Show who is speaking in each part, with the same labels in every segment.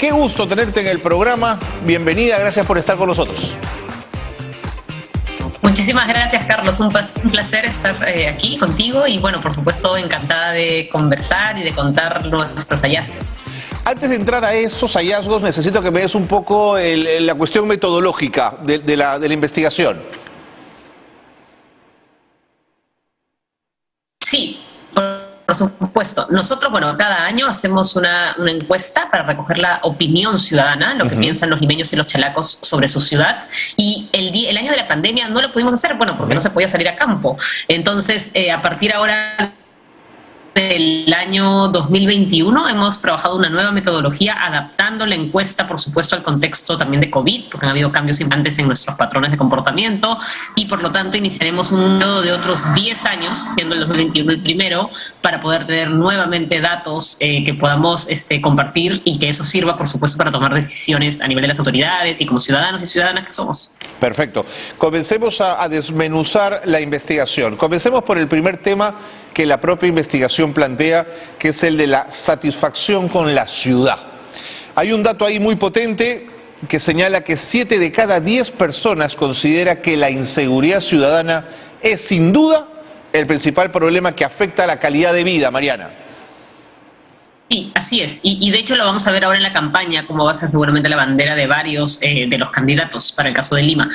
Speaker 1: qué gusto tenerte en el programa. Bienvenida, gracias por estar con nosotros.
Speaker 2: Muchísimas gracias, Carlos. Un placer estar aquí contigo y, bueno, por supuesto, encantada de conversar y de contar nuestros hallazgos.
Speaker 1: Antes de entrar a esos hallazgos, necesito que me des un poco la cuestión metodológica de la investigación.
Speaker 2: Sí, por supuesto. Nosotros, bueno, cada año hacemos una encuesta para recoger la opinión ciudadana, lo que piensan los limeños y los chalacos sobre su ciudad. Y el año de la pandemia no lo pudimos hacer, bueno, porque no se podía salir a campo. Entonces, a partir ahora del año 2021 hemos trabajado una nueva metodología adaptando la encuesta, por supuesto, al contexto también de COVID, porque han habido cambios importantes en nuestros patrones de comportamiento y, por lo tanto, iniciaremos un periodo de otros 10 años, siendo el 2021 el primero, para poder tener nuevamente datos que podamos compartir y que eso sirva, por supuesto, para tomar decisiones a nivel de las autoridades y como ciudadanos y ciudadanas que somos.
Speaker 1: Perfecto. Comencemos a desmenuzar la investigación. Comencemos por el primer tema que la propia investigación plantea, que es el de la satisfacción con la ciudad. Hay un dato ahí muy potente que señala que 7 de cada 10 personas considera que la inseguridad ciudadana es sin duda el principal problema que afecta a la calidad de vida, Mariana.
Speaker 2: Sí, así es. Y de hecho lo vamos a ver ahora en la campaña, como va a ser seguramente la bandera de varios de los candidatos para el caso de Lima.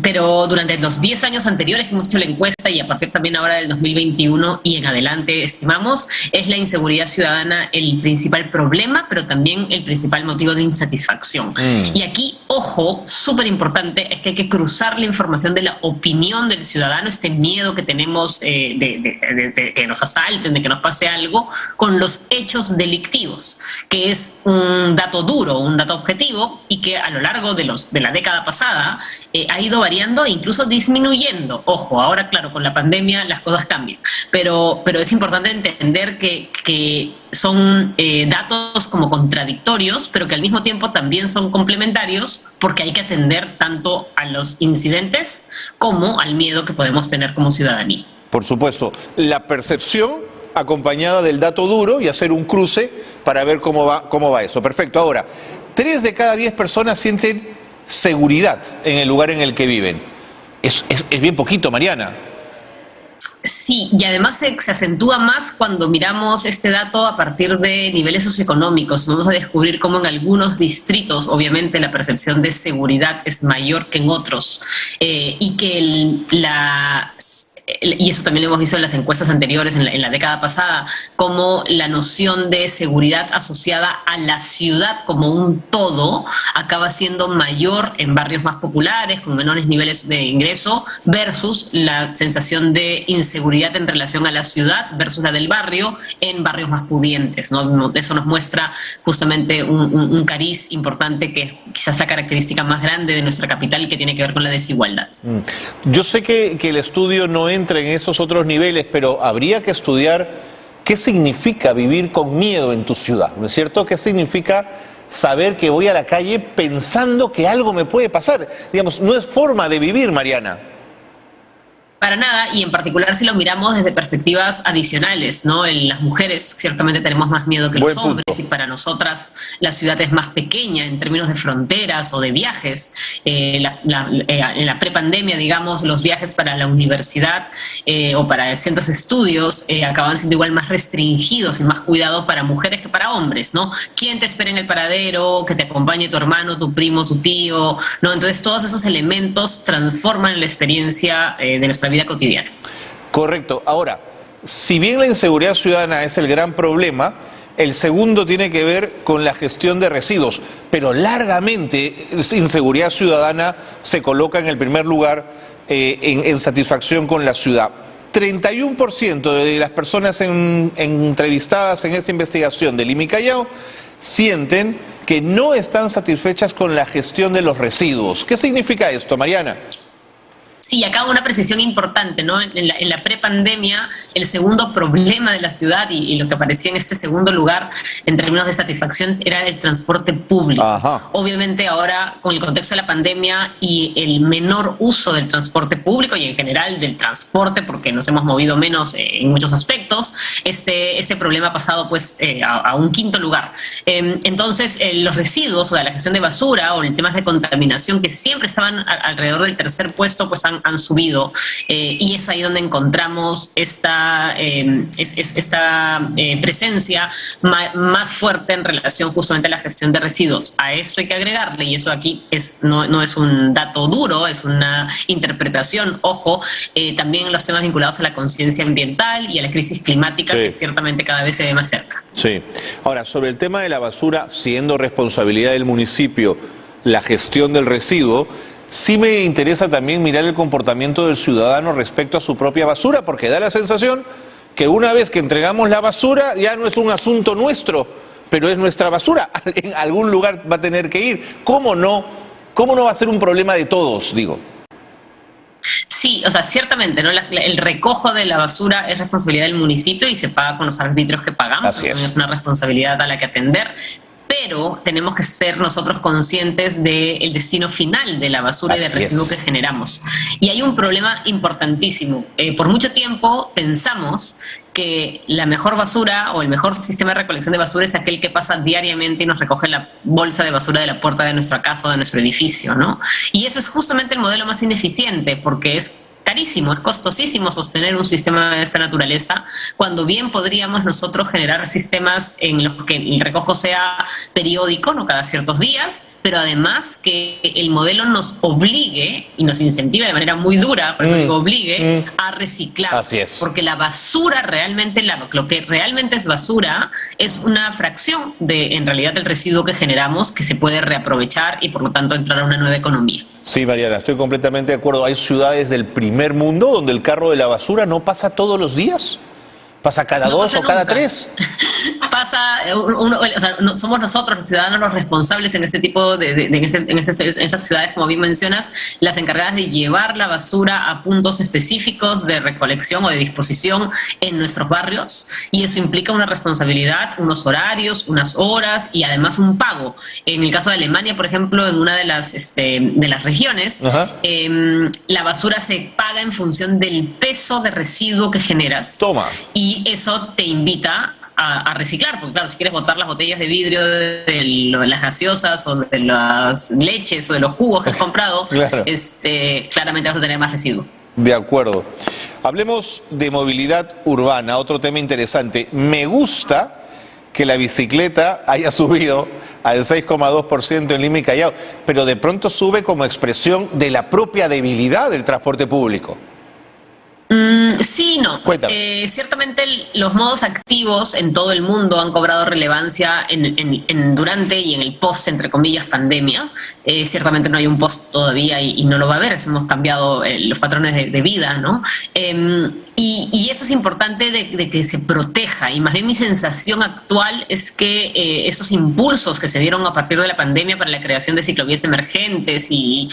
Speaker 2: Pero durante los 10 años anteriores que hemos hecho la encuesta y a partir también ahora del 2021 y en adelante, estimamos, es la inseguridad ciudadana el principal problema, pero también el principal motivo de insatisfacción. Y aquí, ojo, súper importante, es que hay que cruzar la información de la opinión del ciudadano, este miedo que tenemos de que nos asalten, de que nos pase algo, con los hechos delictivos, que es un dato duro, un dato objetivo y que a lo largo de la década pasada ha ido variando e incluso disminuyendo. Ojo, ahora claro, con la pandemia las cosas cambian, pero es importante entender que son datos como contradictorios, pero que al mismo tiempo también son complementarios porque hay que atender tanto a los incidentes como al miedo que podemos tener como ciudadanía.
Speaker 1: Por supuesto, la percepción acompañada del dato duro y hacer un cruce para ver cómo va eso. Perfecto. Ahora, 3 de cada 10 personas sienten seguridad en el lugar en el que viven. Es bien poquito, Mariana.
Speaker 2: Sí, y además se acentúa más cuando miramos este dato a partir de niveles socioeconómicos. Vamos a descubrir cómo en algunos distritos, obviamente, la percepción de seguridad es mayor que en otros y que y eso también lo hemos visto en las encuestas anteriores, en la década pasada, como la noción de seguridad asociada a la ciudad como un todo acaba siendo mayor en barrios más populares, con menores niveles de ingreso, versus la sensación de inseguridad en relación a la ciudad versus la del barrio en barrios más pudientes, ¿no? Eso nos muestra justamente un cariz importante que es quizás la característica más grande de nuestra capital y que tiene que ver con la desigualdad.
Speaker 1: Yo sé que el estudio no entra en esos otros niveles, pero habría que estudiar qué significa vivir con miedo en tu ciudad, ¿no es cierto? ¿Qué significa saber que voy a la calle pensando que algo me puede pasar? Digamos, no es forma de vivir, Mariana.
Speaker 2: Para nada, y en particular si lo miramos desde perspectivas adicionales, ¿no? Las mujeres ciertamente tenemos más miedo que los hombres y para nosotras la ciudad es más pequeña en términos de fronteras o de viajes. En la prepandemia, digamos, los viajes para la universidad o para centros de estudios acaban siendo igual más restringidos y más cuidados para mujeres que para hombres, ¿no? ¿Quién te espera en el paradero? Que te acompañe tu hermano, tu primo, tu tío, ¿no? Entonces todos esos elementos transforman la experiencia de nuestra vida cotidiana.
Speaker 1: Correcto. Ahora, si bien la inseguridad ciudadana es el gran problema, el segundo tiene que ver con la gestión de residuos, pero largamente inseguridad ciudadana se coloca en el primer lugar en satisfacción con la ciudad. 31% de las personas entrevistadas en esta investigación de Lima y Callao sienten que no están satisfechas con la gestión de los residuos. ¿Qué significa esto, Mariana?
Speaker 2: Sí, acá una precisión importante, ¿no? En la prepandemia, el segundo problema de la ciudad y lo que aparecía en este segundo lugar en términos de satisfacción era el transporte público.
Speaker 1: Ajá.
Speaker 2: Obviamente ahora, con el contexto de la pandemia y el menor uso del transporte público y en general del transporte, porque nos hemos movido menos en muchos aspectos, este problema ha pasado pues a un quinto lugar. Entonces, los residuos, o sea, la gestión de basura o el temas de contaminación que siempre estaban alrededor del tercer puesto, pues han subido, y es ahí donde encontramos esta presencia más fuerte en relación justamente a la gestión de residuos. A esto hay que agregarle, y eso aquí no es un dato duro, es una interpretación, ojo, también los temas vinculados a la conciencia ambiental y a la crisis climática,
Speaker 1: sí,
Speaker 2: que ciertamente cada vez se ve más cerca.
Speaker 1: Sí. Ahora, sobre el tema de la basura, siendo responsabilidad del municipio la gestión del residuo, sí me interesa también mirar el comportamiento del ciudadano respecto a su propia basura, porque da la sensación que una vez que entregamos la basura ya no es un asunto nuestro, pero es nuestra basura. En algún lugar va a tener que ir. ¿Cómo no va a ser un problema de todos, digo?
Speaker 2: Sí, o sea, ciertamente, ¿no? El recojo de la basura es responsabilidad del municipio y se paga con los arbitrios que pagamos.
Speaker 1: Así es.
Speaker 2: Es una responsabilidad a la que atender. Pero tenemos que ser nosotros conscientes del destino final de la basura y del residuo que generamos. Y hay un problema importantísimo. Por mucho tiempo pensamos que la mejor basura o el mejor sistema de recolección de basura es aquel que pasa diariamente y nos recoge la bolsa de basura de la puerta de nuestra casa o de nuestro edificio, ¿no? Y eso es justamente el modelo más ineficiente, porque es carísimo, es costosísimo sostener un sistema de esta naturaleza, cuando bien podríamos nosotros generar sistemas en los que el recojo sea periódico, no cada ciertos días, pero además que el modelo nos obligue y nos incentive de manera muy dura, por eso digo obligue, a reciclar.
Speaker 1: Así es.
Speaker 2: Porque la basura realmente, lo que realmente es basura, es una fracción en realidad del residuo que generamos, que se puede reaprovechar y por lo tanto entrar a una nueva economía.
Speaker 1: Sí, Mariana, estoy completamente de acuerdo. Hay ciudades del primer mundo donde el carro de la basura no pasa todos los días. ¿Pasa cada dos o cada tres?
Speaker 2: Pasa, somos nosotros los ciudadanos los responsables en ese tipo en esas ciudades, como bien mencionas, las encargadas de llevar la basura a puntos específicos de recolección o de disposición en nuestros barrios, y eso implica una responsabilidad, unos horarios, unas horas y además un pago. En el caso de Alemania, por ejemplo, en una de las regiones, la basura se paga en función del peso de residuo que generas.
Speaker 1: Toma.
Speaker 2: Y eso te invita a reciclar, porque claro, si quieres botar las botellas de vidrio de las gaseosas o de las leches o de los jugos que has comprado, claro, claramente vas a tener más residuo.
Speaker 1: De acuerdo. Hablemos de movilidad urbana, otro tema interesante. Me gusta que la bicicleta haya subido al 6,2% en Lima y Callao, pero de pronto sube como expresión de la propia debilidad del transporte público.
Speaker 2: Sí, no. Ciertamente los modos activos en todo el mundo han cobrado relevancia durante y en el post, entre comillas, pandemia. Ciertamente no hay un post todavía y no lo va a haber, hemos cambiado los patrones de vida, ¿no? Y eso es importante de que se proteja, y más bien mi sensación actual es que esos impulsos que se dieron a partir de la pandemia para la creación de ciclovías emergentes y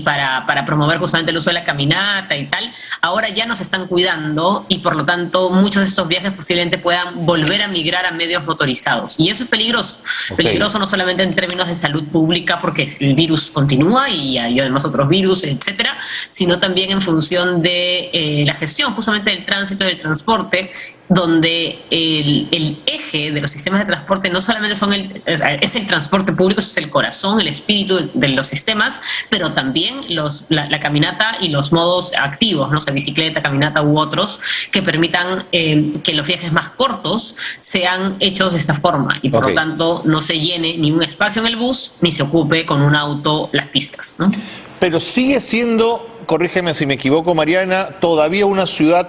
Speaker 2: para promover justamente el uso de la caminata y tal, ahora ya nos están cuidando, y por lo tanto muchos de estos viajes posiblemente puedan volver a migrar a medios motorizados, y eso es peligroso. Peligroso no solamente en términos de salud pública, porque el virus continúa y hay además otros virus, etcétera, sino también en función de la gestión justamente del tránsito y del transporte, donde el eje de los sistemas de transporte no solamente es el transporte público, es el corazón, el espíritu de los sistemas, pero también la caminata y los modos activos, ¿no? O sea, bicicleta, caminata u otros, que permitan que los viajes más cortos sean hechos de esta forma, y por lo tanto no se llene ni un espacio en el bus, ni se ocupe con un auto las pistas, ¿no?
Speaker 1: Pero sigue siendo, corrígeme si me equivoco, Mariana, todavía una ciudad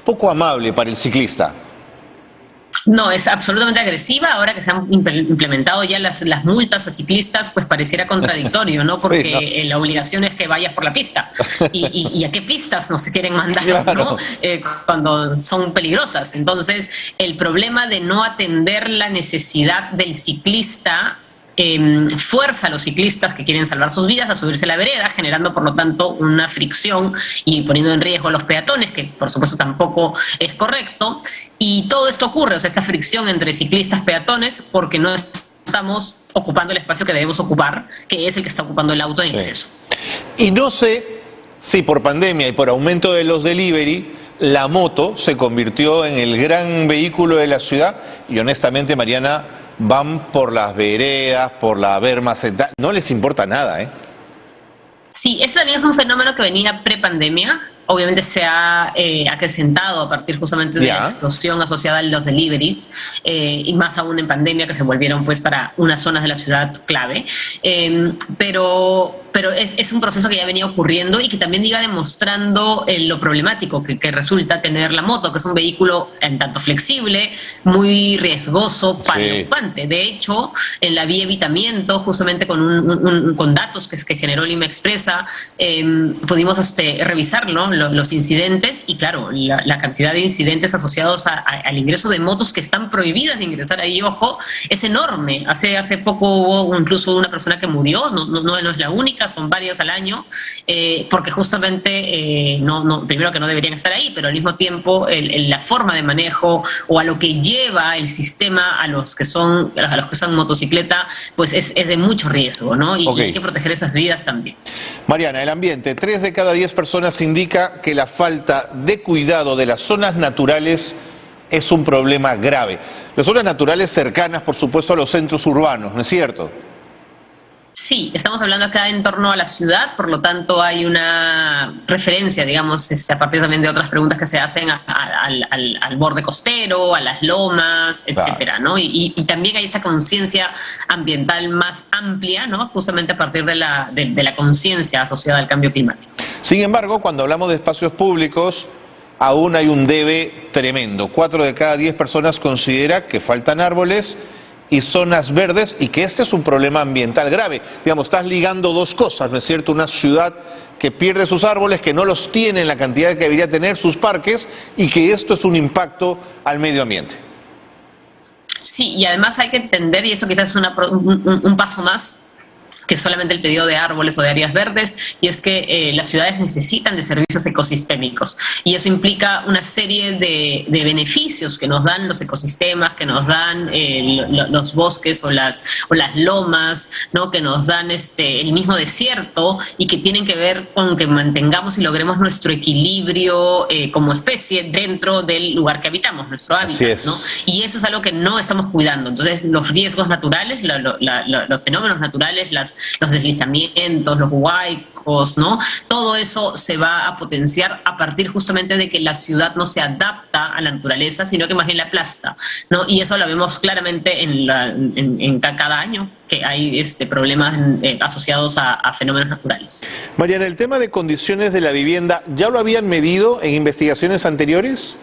Speaker 1: poco amable para el ciclista.
Speaker 2: No, es absolutamente agresiva. Ahora que se han implementado ya las multas a ciclistas, pues pareciera contradictorio, ¿no? Porque la obligación es que vayas por la pista. ¿Y a qué pistas nos quieren mandar, claro, ¿no? Cuando son peligrosas? Entonces, el problema de no atender la necesidad del ciclista fuerza a los ciclistas que quieren salvar sus vidas a subirse a la vereda, generando por lo tanto una fricción y poniendo en riesgo a los peatones, que por supuesto tampoco es correcto. Y todo esto ocurre, o sea, esta fricción entre ciclistas y peatones, porque no estamos ocupando el espacio que debemos ocupar, que es el que está ocupando el auto en exceso.
Speaker 1: Y no sé si por pandemia y por aumento de los delivery, la moto se convirtió en el gran vehículo de la ciudad y honestamente, Mariana, van por las veredas, por la berma central, no les importa nada, ¿eh?
Speaker 2: Sí, ese también es un fenómeno que venía pre-pandemia. Obviamente se ha acrecentado a partir justamente de la explosión asociada a los deliveries, y más aún en pandemia, que se volvieron pues para unas zonas de la ciudad clave. Pero es un proceso que ya venía ocurriendo y que también iba demostrando lo problemático que resulta tener la moto, que es un vehículo en tanto flexible, muy riesgoso para el ocupante. De hecho, en la vía evitamiento, justamente con datos que generó Lima Expresa, pudimos revisarlo, los incidentes, y claro, la cantidad de incidentes asociados al ingreso de motos que están prohibidas de ingresar ahí, ojo, es enorme. Hace poco hubo incluso una persona que murió, no es la única, son varias al año, porque justamente, primero que no deberían estar ahí, pero al mismo tiempo la forma de manejo o a lo que lleva el sistema a los que usan motocicleta, pues es de mucho riesgo, ¿no? Y hay que proteger esas vidas también.
Speaker 1: Mariana, el ambiente, 3 de cada 10 personas indica que la falta de cuidado de las zonas naturales es un problema grave. Las zonas naturales cercanas, por supuesto, a los centros urbanos, ¿no es cierto?
Speaker 2: Sí, estamos hablando acá en torno a la ciudad, por lo tanto hay una referencia, digamos, a partir también de otras preguntas que se hacen al borde costero, a las lomas, etcétera, ¿no? Y también hay esa conciencia ambiental más amplia, ¿no? Justamente a partir de la conciencia asociada al cambio climático.
Speaker 1: Sin embargo, cuando hablamos de espacios públicos, aún hay un debe tremendo. 4 de cada 10 personas considera que faltan árboles y zonas verdes y que este es un problema ambiental grave. Digamos, estás ligando dos cosas, ¿no es cierto? Una ciudad que pierde sus árboles, que no los tiene en la cantidad que debería tener, sus parques, y que esto es un impacto al medio ambiente.
Speaker 2: Sí, y además hay que entender, y eso quizás es un paso más, que solamente el pedido de árboles o de áreas verdes, y es que las ciudades necesitan de servicios ecosistémicos, y eso implica una serie de beneficios que nos dan los ecosistemas, que nos dan los bosques o las lomas, ¿no? Que nos dan el mismo desierto, y que tienen que ver con que mantengamos y logremos nuestro equilibrio como especie dentro del lugar que habitamos, nuestro hábitat, ¿no? Y eso es algo que no estamos cuidando. Entonces, los riesgos naturales, los fenómenos naturales, los deslizamientos, los huaicos, ¿no? Todo eso se va a potenciar a partir justamente de que la ciudad no se adapta a la naturaleza, sino que más bien la aplasta, ¿no? Y eso lo vemos claramente en cada año, que hay problemas asociados a fenómenos naturales.
Speaker 1: Mariana, el tema de condiciones de la vivienda, ¿ya lo habían medido en investigaciones anteriores?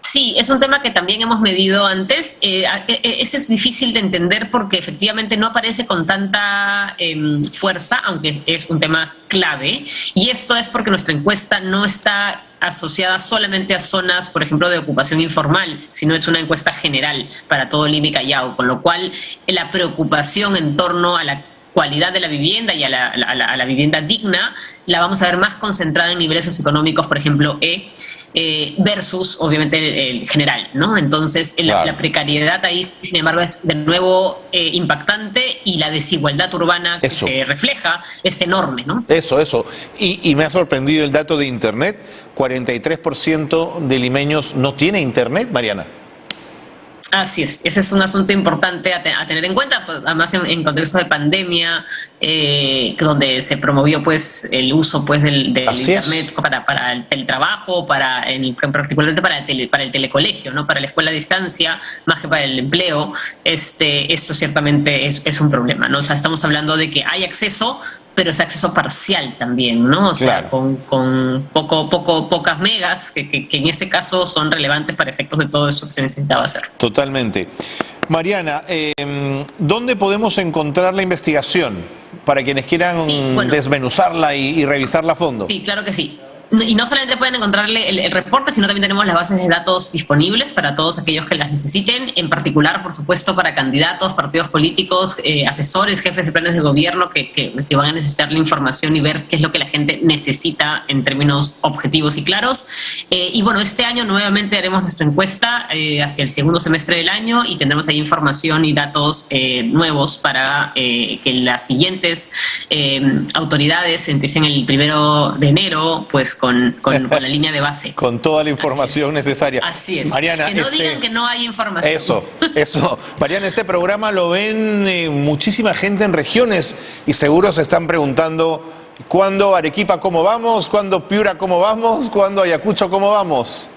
Speaker 2: Sí, es un tema que también hemos medido antes. Ese es difícil de entender porque efectivamente no aparece con tanta fuerza, aunque es un tema clave. Y esto es porque nuestra encuesta no está asociada solamente a zonas, por ejemplo, de ocupación informal, sino es una encuesta general para todo Lima y Callao, con lo cual la preocupación en torno a la cualidad de la vivienda y a la vivienda digna la vamos a ver más concentrada en niveles socioeconómicos, por ejemplo, versus, obviamente, el general, ¿no? Entonces, la precariedad ahí, sin embargo, es de nuevo impactante, y la desigualdad urbana que se refleja es enorme, ¿no?
Speaker 1: Eso. Y me ha sorprendido el dato de Internet. 43% de limeños no tiene Internet, Mariana.
Speaker 2: Así es, ese es un asunto importante a tener en cuenta, pues, además en contexto de pandemia, donde se promovió pues el uso pues del Internet para el teletrabajo, particularmente para el telecolegio, ¿no? Para la escuela a distancia, más que para el empleo. Esto ciertamente es un problema, ¿no? O sea, estamos hablando de que hay acceso, pero es acceso parcial también, ¿no? O sea, con pocas megas, que en este caso son relevantes para efectos de todo eso que se necesitaba hacer.
Speaker 1: Totalmente. Mariana, ¿dónde podemos encontrar la investigación para quienes quieran desmenuzarla y revisarla a fondo?
Speaker 2: Sí, claro que sí. Y no solamente pueden encontrarle el reporte, sino también tenemos las bases de datos disponibles para todos aquellos que las necesiten, en particular, por supuesto, para candidatos, partidos políticos, asesores, jefes de planes de gobierno que van a necesitar la información y ver qué es lo que la gente necesita en términos objetivos y claros. Y bueno, este año nuevamente haremos nuestra encuesta hacia el segundo semestre del año y tendremos ahí información y datos nuevos para que las siguientes autoridades empiecen el 1 de enero, pues con la línea de base.
Speaker 1: Con toda la información necesaria.
Speaker 2: Así es.
Speaker 1: Mariana,
Speaker 2: que no digan que no hay información.
Speaker 1: Eso. Mariana, este programa lo ven muchísima gente en regiones y seguro se están preguntando, ¿cuándo Arequipa cómo vamos? ¿Cuándo Piura cómo vamos? ¿Cuándo Ayacucho cómo vamos?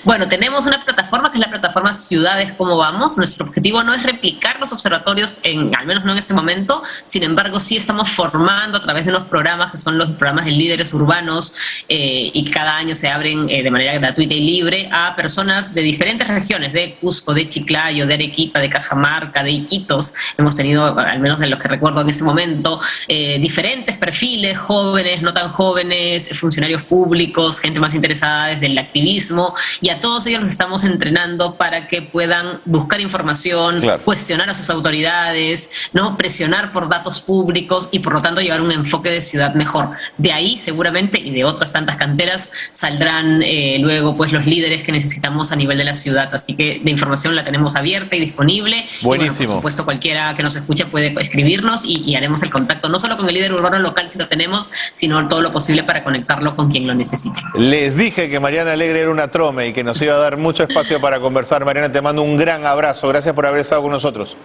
Speaker 2: Bueno, tenemos una plataforma que es la plataforma Ciudades Cómo Vamos. Nuestro objetivo no es replicar los observatorios, al menos no en este momento. Sin embargo, sí estamos formando a través de unos programas que son los programas de líderes urbanos y cada año se abren de manera gratuita y libre a personas de diferentes regiones, de Cusco, de Chiclayo, de Arequipa, de Cajamarca, de Iquitos. Hemos tenido, al menos de los que recuerdo en ese momento, diferentes perfiles, jóvenes, no tan jóvenes, funcionarios públicos, gente más interesada desde el activismo, y a todos ellos los estamos entrenando para que puedan buscar información, cuestionar a sus autoridades, ¿no? Presionar por datos públicos y por lo tanto llevar un enfoque de ciudad mejor. De ahí seguramente y de otras tantas canteras saldrán luego pues los líderes que necesitamos a nivel de la ciudad. Así que la información la tenemos abierta y disponible.
Speaker 1: Buenísimo.
Speaker 2: Y bueno, por supuesto cualquiera que nos escuche puede escribirnos y haremos el contacto no solo con el líder urbano local si lo tenemos, sino todo lo posible para conectarlo con quien lo necesite. Les
Speaker 1: dije que Mariana Alegre era una trome y que nos iba a dar mucho espacio para conversar. Mariana, te mando un gran abrazo. Gracias por haber estado con nosotros.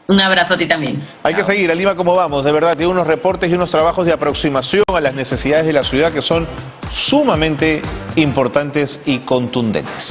Speaker 2: Un abrazo a ti también.
Speaker 1: Hay que seguir a Lima Cómo Vamos. De verdad, tiene unos reportes y unos trabajos de aproximación a las necesidades de la ciudad que son sumamente importantes y contundentes.